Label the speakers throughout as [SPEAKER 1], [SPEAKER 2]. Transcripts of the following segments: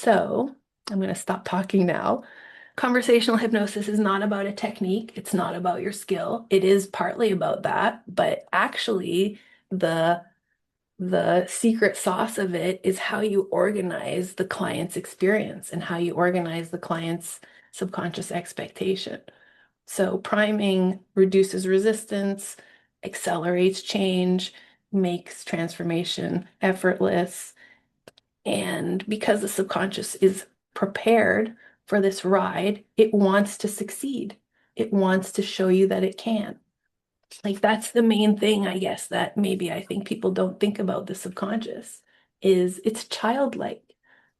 [SPEAKER 1] So I'm going to stop talking now. Conversational hypnosis is not about a technique. It's not about your skill. It is partly about that, but actually the the secret sauce of it is how you organize the client's experience and how you organize the client's subconscious expectation. So priming reduces resistance, accelerates change, makes transformation effortless. And because the subconscious is prepared for this ride, it wants to succeed. It wants to show you that it can. Like that's the main thing, I guess, that maybe I think people don't think about the subconscious is it's childlike.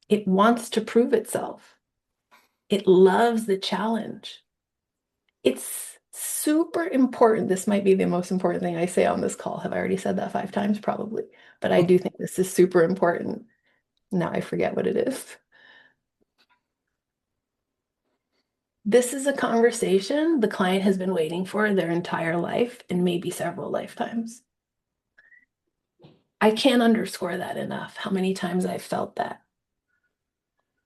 [SPEAKER 1] It wants to prove itself. It loves the challenge. It's super important. This might be the most important thing I say on this call. Have I already said that 5 times? Probably. But I do think this is super important. Now I forget what it is. This is a conversation the client has been waiting for their entire life and maybe several lifetimes. I can't underscore that enough, how many times I've felt that.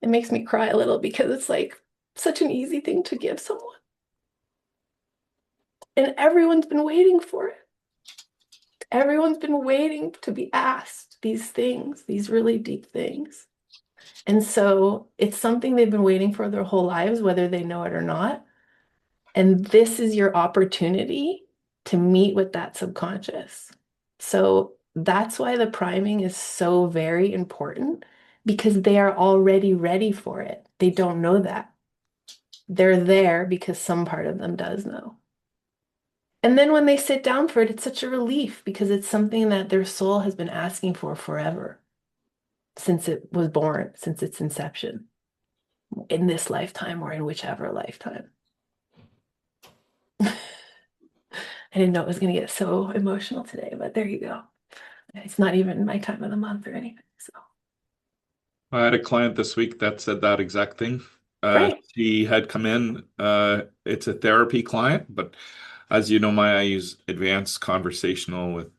[SPEAKER 1] It makes me cry a little because it's like such an easy thing to give someone. And everyone's been waiting for it. Everyone's been waiting to be asked these things, these really deep things. And so it's something they've been waiting for their whole lives, whether they know it or not. And this is your opportunity to meet with that subconscious. So that's why the priming is so very important because they are already ready for it. They don't know that. They're there because some part of them does know. And then when they sit down for it, it's such a relief because it's something that their soul has been asking for forever since it was born, since its inception, in this lifetime or in whichever lifetime. I didn't know it was going to get so emotional today, but there you go. It's not even my time of the month or anything. So
[SPEAKER 2] I had a client this week that said that exact thing.
[SPEAKER 1] great.
[SPEAKER 2] She had come in. It's a therapy client, but as you know, I use advanced conversational with.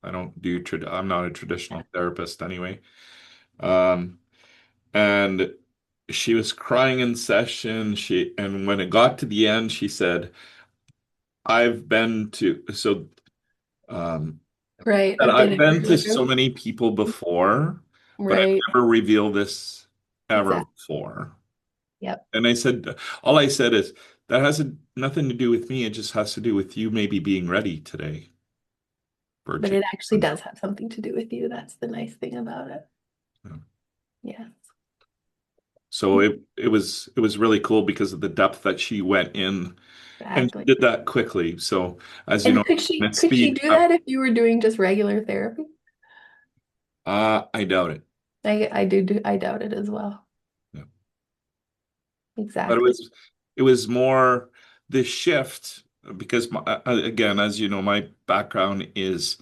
[SPEAKER 2] I don't do. I'm not a traditional therapist anyway. Um, and she was crying in session. And when it got to the end, she said, "I've been to so." Um,
[SPEAKER 1] Right.
[SPEAKER 2] And
[SPEAKER 1] I've been
[SPEAKER 2] I've
[SPEAKER 1] in your
[SPEAKER 2] been to so
[SPEAKER 1] shoes.
[SPEAKER 2] many people before, but I've
[SPEAKER 1] Right.
[SPEAKER 2] never revealed this ever
[SPEAKER 1] Exactly.
[SPEAKER 2] before.
[SPEAKER 1] Yep.
[SPEAKER 2] And I said, all I said is, that has nothing to do with me. It just has to do with you maybe being ready today for a
[SPEAKER 1] But
[SPEAKER 2] change.
[SPEAKER 1] it actually does have something to do with you. That's the nice thing about it. Yeah.
[SPEAKER 2] So it was really cool because of the depth that she went in, and she
[SPEAKER 1] Exactly.
[SPEAKER 2] did that quickly. So as you
[SPEAKER 1] And
[SPEAKER 2] know,
[SPEAKER 1] could she
[SPEAKER 2] at
[SPEAKER 1] could she
[SPEAKER 2] speed
[SPEAKER 1] do
[SPEAKER 2] up,
[SPEAKER 1] that if you were doing just regular therapy?
[SPEAKER 2] I doubt it.
[SPEAKER 1] I doubt it as well.
[SPEAKER 2] Yeah. But it
[SPEAKER 1] Exactly.
[SPEAKER 2] was it was more the shift because again, as you know, my background is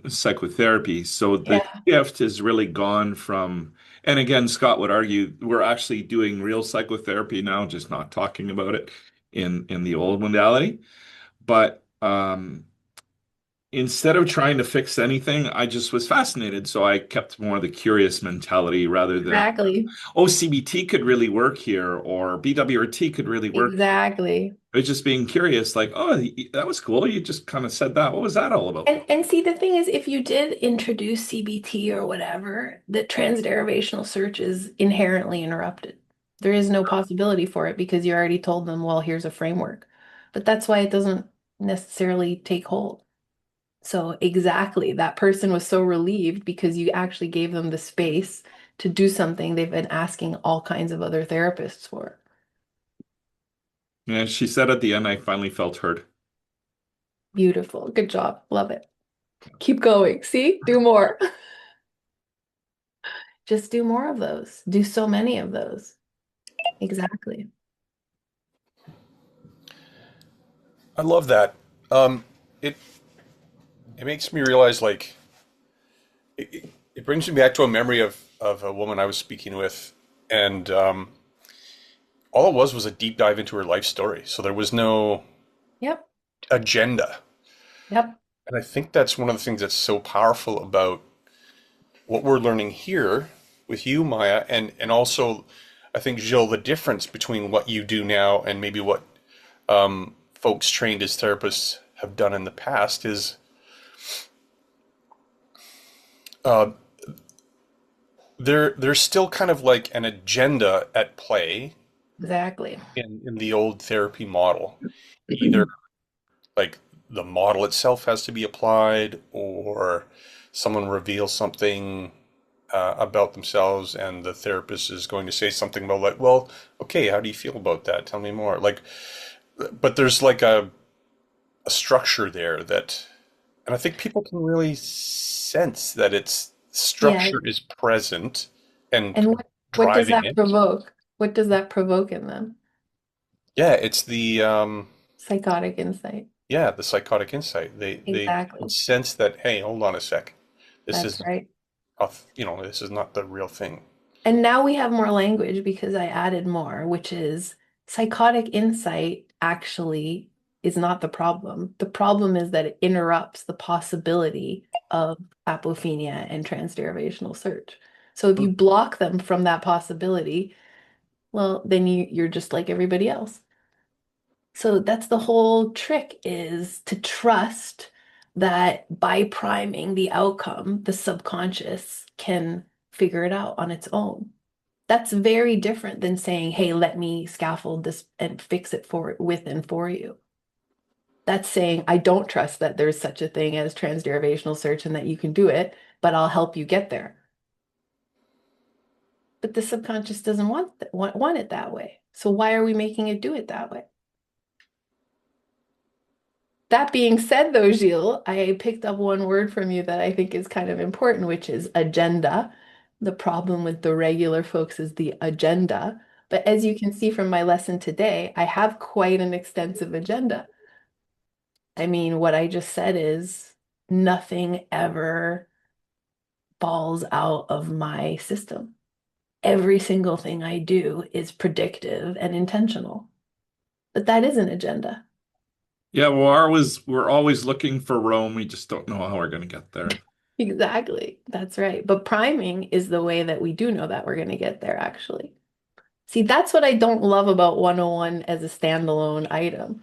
[SPEAKER 2] psychotherapy. So the
[SPEAKER 1] Yeah.
[SPEAKER 2] shift has really gone from, and again, Scott would argue we're actually doing real psychotherapy now, just not talking about it in the old modality. But instead of trying to fix anything, I just was fascinated. So I kept more of the curious mentality rather than,
[SPEAKER 1] Exactly.
[SPEAKER 2] oh, CBT could really work here or BWRT could really work.
[SPEAKER 1] Exactly.
[SPEAKER 2] I was just being curious, like, oh, that was cool. You just kind of said that. What was that all about?
[SPEAKER 1] And see, the thing is, if you did introduce CBT or whatever, the transderivational search is inherently interrupted. There is no possibility for it because you already told them, well, here's a framework. But that's why it doesn't necessarily take hold. So exactly, that person was so relieved because you actually gave them the space to do something they've been asking all kinds of other therapists for.
[SPEAKER 2] Yeah, she said at the end, I finally felt heard.
[SPEAKER 1] Beautiful. Good job. Love it. Keep going. See? Do more. Just do more of those. Do so many of those. Exactly.
[SPEAKER 3] I love that. Um, it it makes me realize like it brings me back to a memory of a woman I was speaking with, and all it was a deep dive into her life story. So there was no
[SPEAKER 1] Yep.
[SPEAKER 3] agenda,
[SPEAKER 1] Yep.
[SPEAKER 3] and I think that's one of the things that's so powerful about what we're learning here. with you, Maya, and also I think Jill, the difference between what you do now and maybe what folks trained as therapists have done in the past is uh, there's still kind of like an agenda at play
[SPEAKER 1] Exactly.
[SPEAKER 3] in the old therapy model. Either like the model itself has to be applied, or someone reveals something about themselves, and the therapist is going to say something about like, well, okay, how do you feel about that? Tell me more. Like, but there's like a structure there that, and I think people can really sense that its
[SPEAKER 1] Yeah.
[SPEAKER 3] structure is present and
[SPEAKER 1] And what does
[SPEAKER 3] driving
[SPEAKER 1] that
[SPEAKER 3] it.
[SPEAKER 1] provoke? What does that provoke in them?
[SPEAKER 3] Yeah, it's the
[SPEAKER 1] Psychotic insight.
[SPEAKER 3] yeah, the psychotic insight. They can
[SPEAKER 1] Exactly.
[SPEAKER 3] sense that, hey, hold on a sec. This
[SPEAKER 1] That's
[SPEAKER 3] is
[SPEAKER 1] right.
[SPEAKER 3] this is not the real thing.
[SPEAKER 1] And now we have more language because I added more, which is psychotic insight actually is not the problem. The problem is that it interrupts the possibility of apophenia and transderivational search. So if
[SPEAKER 3] Hmm.
[SPEAKER 1] you block them from that possibility, well, then you're just like everybody else. So that's the whole trick is to trust that by priming the outcome, the subconscious can figure it out on its own. That's very different than saying, hey, let me scaffold this and fix it for with and for you. That's saying, I don't trust that there's such a thing as transderivational search and that you can do it, but I'll help you get there. But the subconscious doesn't want it that way. So why are we making it do it that way? That being said, though, Gilles, I picked up one word from you that I think is kind of important, which is agenda. The problem with the regular folks is the agenda. But as you can see from my lesson today, I have quite an extensive agenda. I mean, what I just said is nothing ever falls out of my system. Every single thing I do is predictive and intentional. But that is an agenda.
[SPEAKER 2] Yeah, well, we're always looking for Rome. We just don't know how we're going to get there.
[SPEAKER 1] Exactly. That's right. But priming is the way that we do know that we're going to get there, actually. See, that's what I don't love about 101 as a standalone item.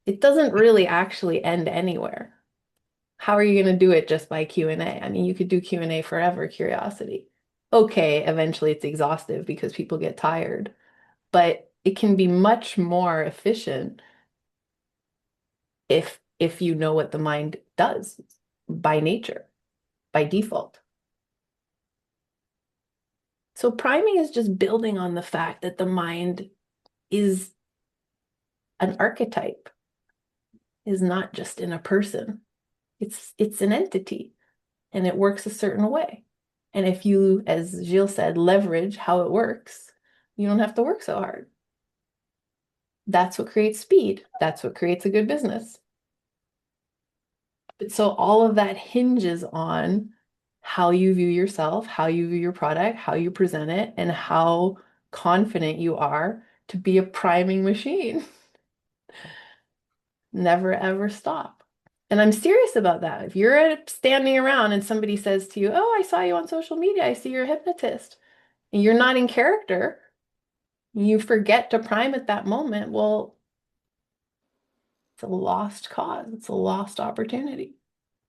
[SPEAKER 1] It doesn't really actually end anywhere. How are you going to do it just by Q&A? I mean, you could do Q&A forever, curiosity. Okay, eventually it's exhaustive because people get tired, but it can be much more efficient if you know what the mind does by nature, by default. So priming is just building on the fact that the mind is an archetype, is not just in a person. It's an entity and it works a certain way. And if you, as Gilles said, leverage how it works, you don't have to work so hard. That's what creates speed. That's what creates a good business. But so all of that hinges on how you view yourself, how you view your product, how you present it, and how confident you are to be a priming machine. Never ever stop. And I'm serious about that. If you're standing around and somebody says to you, oh, I saw you on social media, I see you're a hypnotist, and you're not in character, you forget to prime at that moment, well, it's a lost cause. It's a lost opportunity.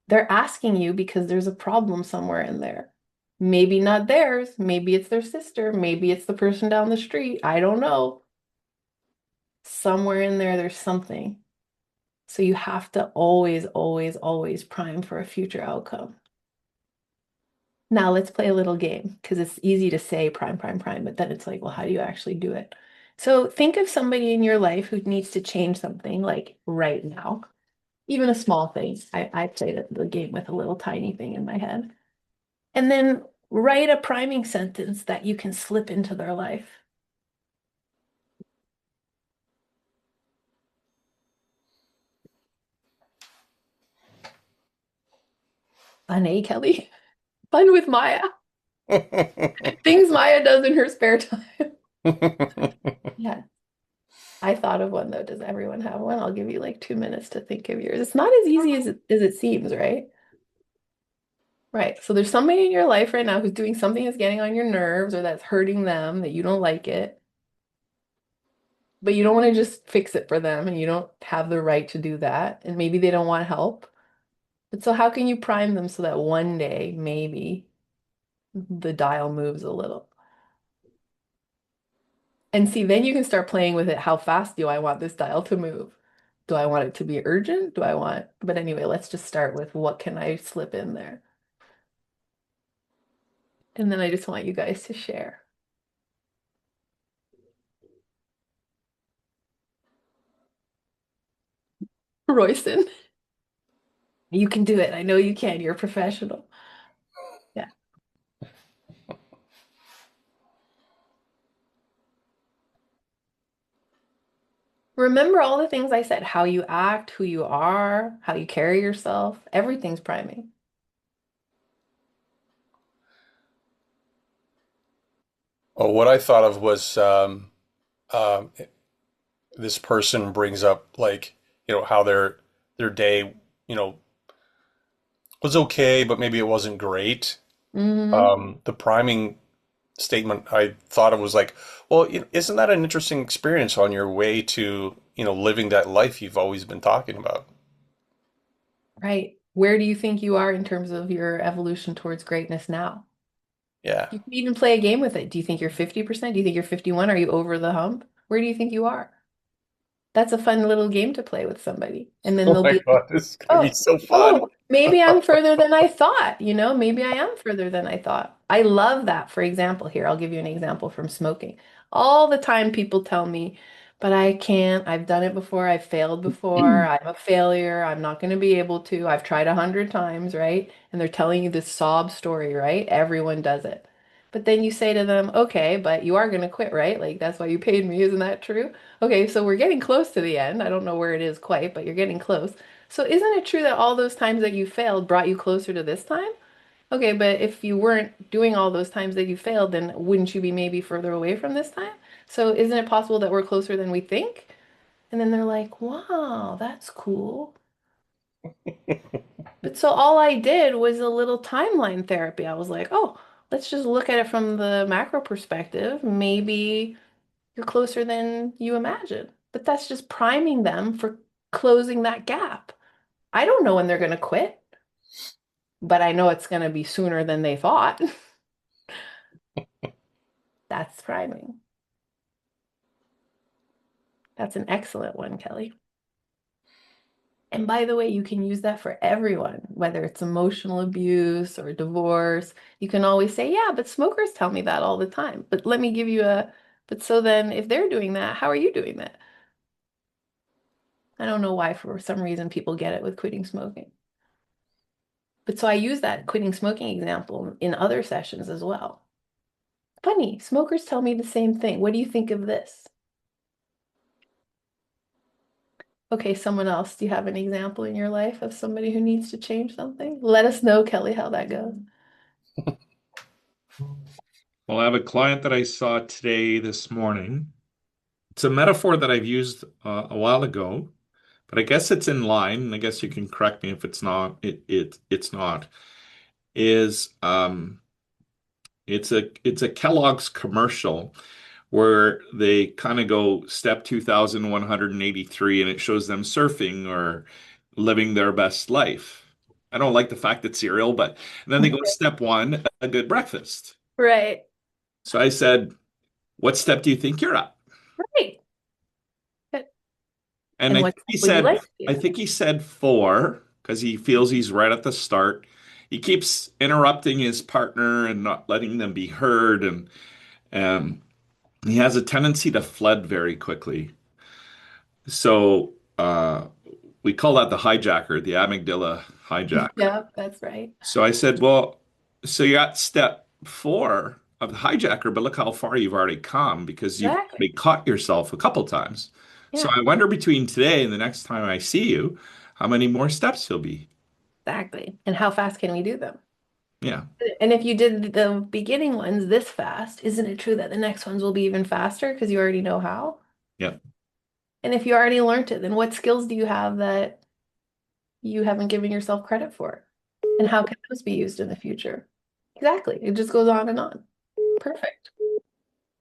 [SPEAKER 1] They're asking you because there's a problem somewhere in there. Maybe not theirs. Maybe it's their sister. Maybe it's the person down the street. I don't know. Somewhere in there, there's something. So you have to always, always, always prime for a future outcome. Now let's play a little game because it's easy to say prime, prime, prime, but then it's like, well, how do you actually do it? So think of somebody in your life who needs to change something like right now, even a small thing. I played the game with a little tiny thing in my head. And then write a priming sentence that you can slip into their life. Fun, eh, Kelly? Fun with Maya. Things Maya does in her spare time. Yeah. I thought of one though. Does everyone have one? I'll give you like 2 minutes to think of yours. It's not as easy as it seems, right? Right. So there's somebody in your life right now who's doing something that's getting on your nerves or that's hurting them that you don't like it, but you don't want to just fix it for them and you don't have the right to do that. And maybe they don't want help. But so how can you prime them so that one day maybe the dial moves a little? And see, then you can start playing with it. How fast do I want this dial to move? Do I want it to be urgent? Do I want, but anyway, let's just start with what can I slip in there? And then I just want you guys to share. Royston, you can do it. I know you can. You're a professional. Yeah. Remember all the things I said, how you act, who you are, how you carry yourself. Everything's priming.
[SPEAKER 3] Oh, what I thought of was um, this person brings up like how their day was okay, but maybe it wasn't great.
[SPEAKER 1] Hmm.
[SPEAKER 3] The priming statement I thought of was like, well, isn't that an interesting experience on your way to living that life you've always been talking about?
[SPEAKER 1] Right. Where do you think you are in terms of your evolution towards greatness now?
[SPEAKER 3] Yeah.
[SPEAKER 1] You can even play a game with it. Do you think you're 50%? Do you think you're 51? Are you over the hump? Where do you think you are? That's a fun little game to play with somebody. And then
[SPEAKER 3] Oh
[SPEAKER 1] they'll
[SPEAKER 3] my
[SPEAKER 1] be like,
[SPEAKER 3] God, this is gonna be
[SPEAKER 1] oh,
[SPEAKER 3] so fun.
[SPEAKER 1] oh, maybe I'm further than I thought. Maybe I am further than I thought. I love that. For example, here, I'll give you an example from smoking. All the time people tell me, but I can't. I've done it before. I've failed before. I'm a failure. I'm not going to be able to. I've tried 100 times, right? And they're telling you this sob story, right? Everyone does it. But then you say to them, okay, but you are going to quit, right? Like, that's why you paid me. Isn't that true? Okay, so we're getting close to the end. I don't know where it is quite, but you're getting close. So isn't it true that all those times that you failed brought you closer to this time? Okay, but if you weren't doing all those times that you failed, then wouldn't you be maybe further away from this time? So isn't it possible that we're closer than we think? And then they're like, wow, that's cool. But so all I did was a little timeline therapy. I was like, oh, let's just look at it from the macro perspective. Maybe you're closer than you imagine. But that's just priming them for closing that gap. I don't know when they're going to quit, but I know it's going to be sooner than they thought. That's priming. That's an excellent one, Kelly. And by the way, you can use that for everyone, whether it's emotional abuse or divorce. You can always say, yeah, but smokers tell me that all the time. But let me give you but so then if they're doing that, how are you doing that? I don't know why, for some reason, people get it with quitting smoking. But so I use that quitting smoking example in other sessions as well. Funny, smokers tell me the same thing. What do you think of this? Okay, someone else. Do you have an example in your life of somebody who needs to change something? Let us know, Kelly, how that goes.
[SPEAKER 2] Well, I have a client that I saw today this morning. It's a metaphor that I've used a while ago, but I guess it's in line, and I guess you can correct me if it's not. It's not. Is it's a Kellogg's commercial where they kind of go step 2183 and it shows them surfing or living their best life. I don't like the fact that cereal, but and then they go step one, a good breakfast.
[SPEAKER 1] Right.
[SPEAKER 2] So I said, what step do you think you're at?
[SPEAKER 1] Right. Good.
[SPEAKER 2] And
[SPEAKER 1] And what would you like to
[SPEAKER 2] I
[SPEAKER 1] do?
[SPEAKER 2] think he said four because he feels he's right at the start. He keeps interrupting his partner and not letting them be heard, and um, he has a tendency to flood very quickly. So we call that the hijacker, the amygdala hijacker.
[SPEAKER 1] Yeah, that's right.
[SPEAKER 2] So I said, well, so you're at step four of the hijacker, but look how far you've already come because you've
[SPEAKER 1] Exactly.
[SPEAKER 2] already caught yourself a couple times. So
[SPEAKER 1] Yeah,
[SPEAKER 2] I wonder between today and the next time I see you, how many more steps you'll be.
[SPEAKER 1] exactly. And how fast can we do them?
[SPEAKER 2] Yeah.
[SPEAKER 1] And if you did the beginning ones this fast, isn't it true that the next ones will be even faster because you already know how?
[SPEAKER 2] Yeah.
[SPEAKER 1] And if you already learned it, then what skills do you have that you haven't given yourself credit for? And how can those be used in the future? Exactly. It just goes on and on. Perfect.